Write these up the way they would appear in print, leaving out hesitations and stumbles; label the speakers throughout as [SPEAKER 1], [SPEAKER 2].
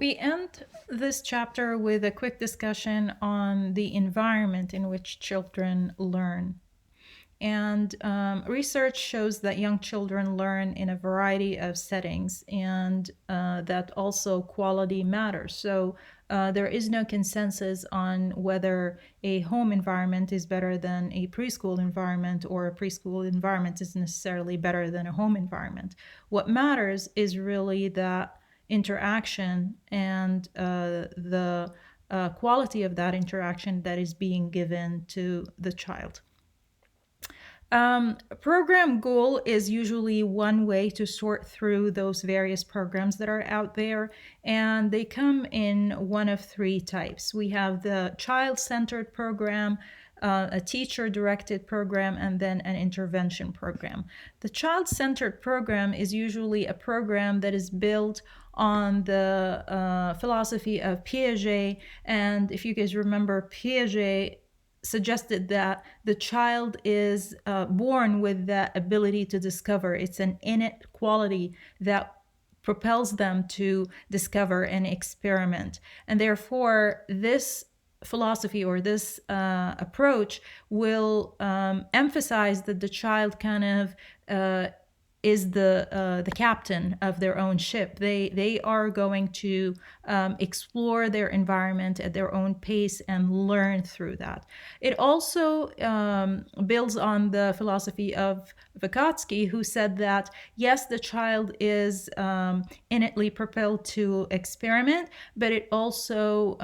[SPEAKER 1] We end this chapter with a quick discussion on the environment in which children learn. And research shows that young children learn in a variety of settings, and that also quality matters. So there is no consensus on whether a home environment is better than a preschool environment, or a preschool environment is necessarily better than a home environment. What matters is really that interaction and the quality of that interaction that is being given to the child. Program goal is usually one way to sort through those various programs that are out there, and they come in one of three types. We have the child-centered program, a teacher-directed program, and then an intervention program. The child-centered program is usually a program that is built on the philosophy of Piaget, and if you guys remember, Piaget suggested that the child is born with that ability to discover. It's an innate quality that propels them to discover and experiment. And therefore, this philosophy or this approach will emphasize that the child kind of is the captain of their own ship. They are going to explore their environment at their own pace and learn through that. It also builds on the philosophy of Vygotsky, who said that yes, the child is innately propelled to experiment, but it also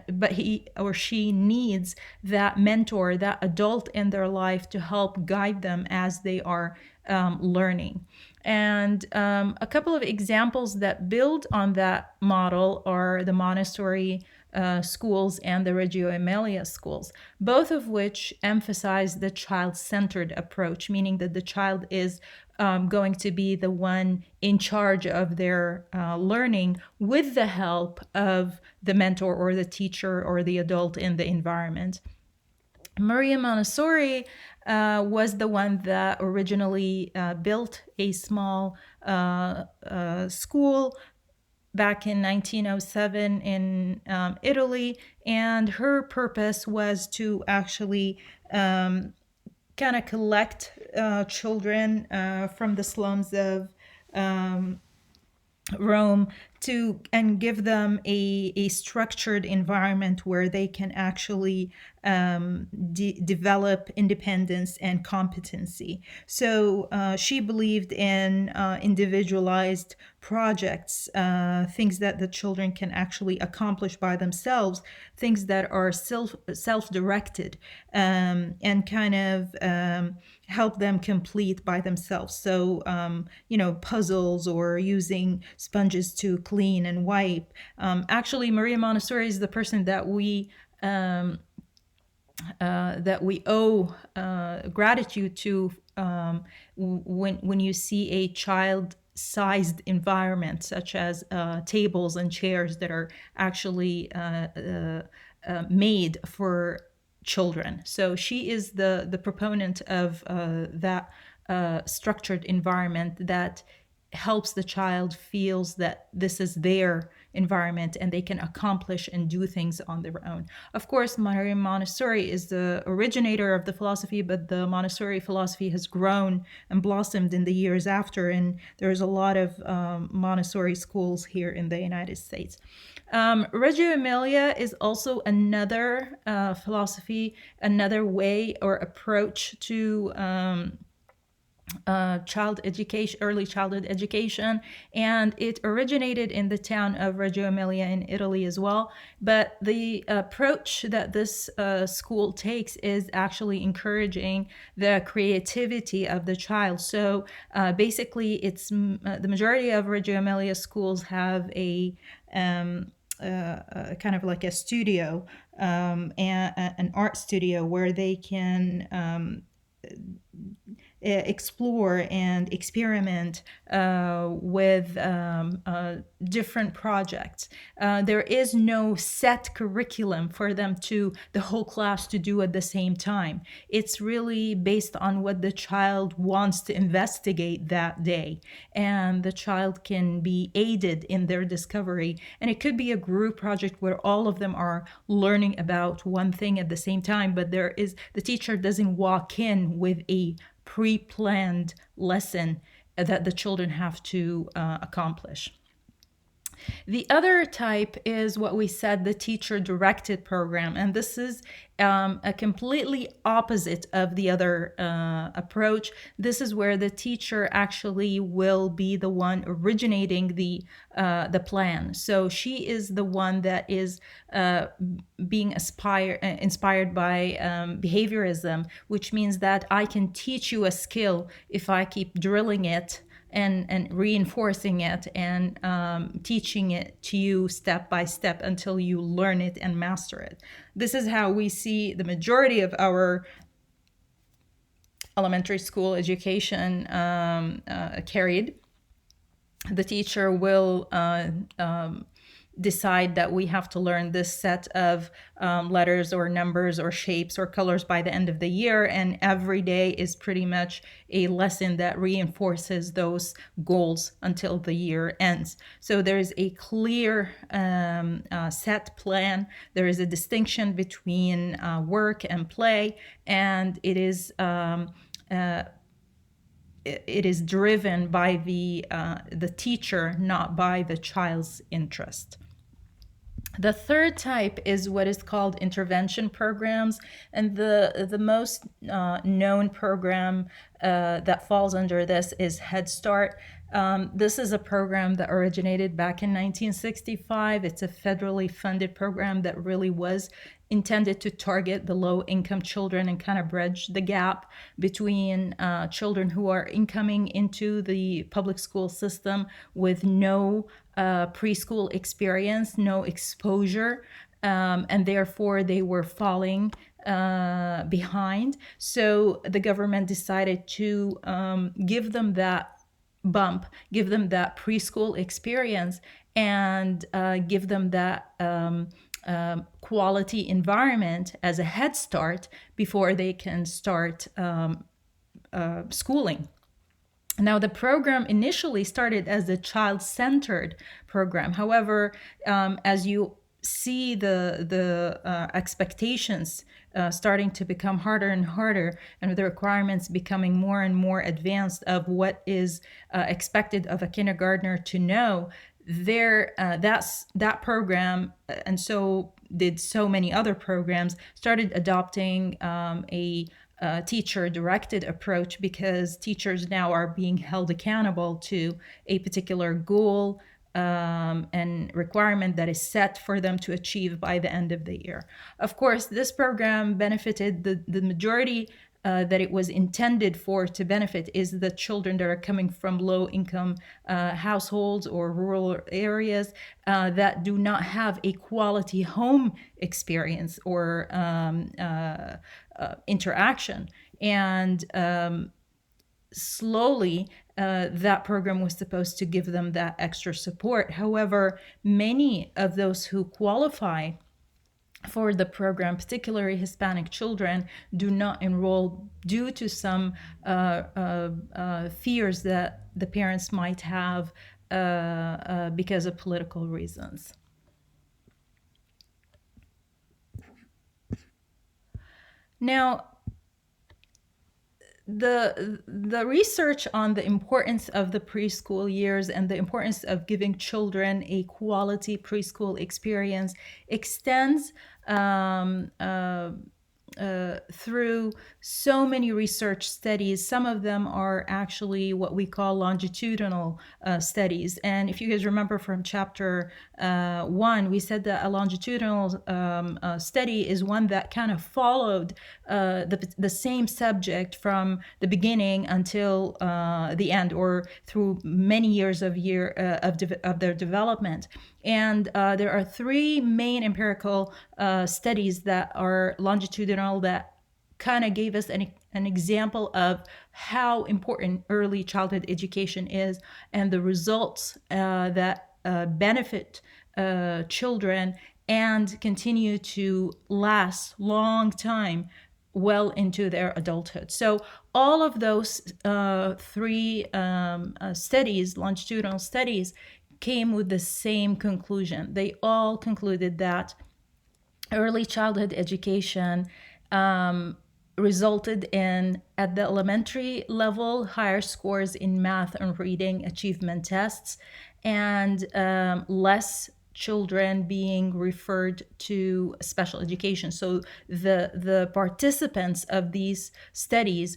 [SPEAKER 1] but he or she needs that mentor, that adult in their life to help guide them as they are learning. And a couple of examples that build on that model are the Montessori schools and the Reggio Emilia schools, both of which emphasize the child-centered approach, meaning that the child is going to be the one in charge of their learning with the help of the mentor or the teacher or the adult in the environment. Maria Montessori was the one that originally built a small school back in 1907 in Italy, and her purpose was to actually kind of collect children from the slums of Rome and give them a structured environment where they can actually develop independence and competency. So she believed in individualized projects, things that the children can actually accomplish by themselves, things that are self-directed, and kind of help them complete by themselves. So, puzzles or using sponges to clean and wipe. Actually, Maria Montessori is the person that we owe gratitude to when you see a child-sized environment, such as tables and chairs that are actually made for children. So she is the proponent of that structured environment that helps the child feels that this is their environment and they can accomplish and do things on their own. Of course, Maria Montessori is the originator of the philosophy, but the Montessori philosophy has grown and blossomed in the years after, and there's a lot of Montessori schools here in the United States. Reggio Emilia is also another philosophy, another way or approach to child education, early childhood education, and it originated in the town of Reggio Emilia in Italy as well. But the approach that this school takes is actually encouraging the creativity of the child. So basically, it's the majority of Reggio Emilia schools have a kind of like a studio, and an art studio where they can explore and experiment with different projects. There is no set curriculum for them to the whole class to do at the same time. It's really based on what the child wants to investigate that day, and the child can be aided in their discovery. And it could be a group project where all of them are learning about one thing at the same time, but the teacher doesn't walk in with a pre-planned lesson that the children have to accomplish. The other type is what we said, the teacher directed program. And this is a completely opposite of the other approach. This is where the teacher actually will be the one originating the plan. So she is the one that is being inspired by behaviorism, which means that I can teach you a skill if I keep drilling it and reinforcing it and teaching it to you step by step until you learn it and master it. This is how we see the majority of our elementary school education carried. The teacher will decide that we have to learn this set of letters or numbers or shapes or colors by the end of the year, and every day is pretty much a lesson that reinforces those goals until the year ends. So there is a clear set plan. There is a distinction between work and play, and it is driven by the teacher, not by the child's interest. The third type is what is called intervention programs, and the most known program that falls under this is Head Start. This is a program that originated back in 1965. It's a federally funded program that really was intended to target the low-income children and kind of bridge the gap between children who are incoming into the public school system with no preschool experience, no exposure, and therefore they were falling behind. So the government decided to give them that bump, give them that preschool experience, and give them that quality environment as a head start before they can start schooling. Now, the program initially started as a child-centered program. However, as you see the expectations starting to become harder and harder, and the requirements becoming more and more advanced of what is expected of a kindergartner to know, that program, and so did so many other programs, started adopting a teacher-directed approach, because teachers now are being held accountable to a particular goal and requirement that is set for them to achieve by the end of the year. Of course, this program benefited the majority that it was intended for to benefit is the children that are coming from low-income households or rural areas that do not have a quality home experience or interaction. And slowly, that program was supposed to give them that extra support. However, many of those who qualify for the program, particularly Hispanic children, do not enroll due to some fears that the parents might have because of political reasons. Now, the research on the importance of the preschool years and the importance of giving children a quality preschool experience extends through so many research studies. Some of them are actually what we call longitudinal studies. And if you guys remember from chapter 1, we said that a longitudinal study is one that kind of followed the same subject from the beginning until the end, or through many years of their development. And there are 3 main empirical studies that are longitudinal that kind of gave us an example of how important early childhood education is and the results that benefit children and continue to last long time well into their adulthood. So all of those three studies, longitudinal studies, came with the same conclusion. They all concluded that early childhood education resulted in, at the elementary level, higher scores in math and reading achievement tests, and less children being referred to special education. So the participants of these studies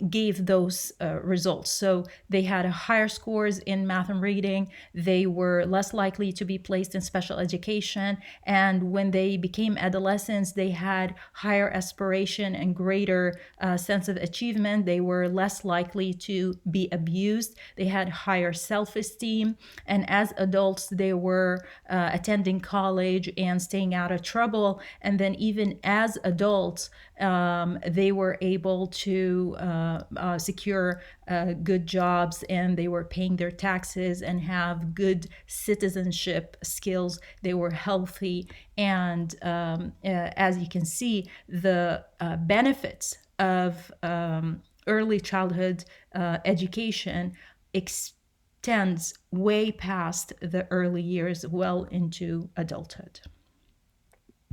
[SPEAKER 1] gave those results. So they had higher scores in math and reading. They were less likely to be placed in special education. And when they became adolescents, they had higher aspiration and greater sense of achievement. They were less likely to be abused. They had higher self-esteem. And as adults, they were attending college and staying out of trouble. And then even as adults, they were able to secure good jobs, and they were paying their taxes and have good citizenship skills. They were healthy. And as you can see, the benefits of early childhood education extends way past the early years, well into adulthood.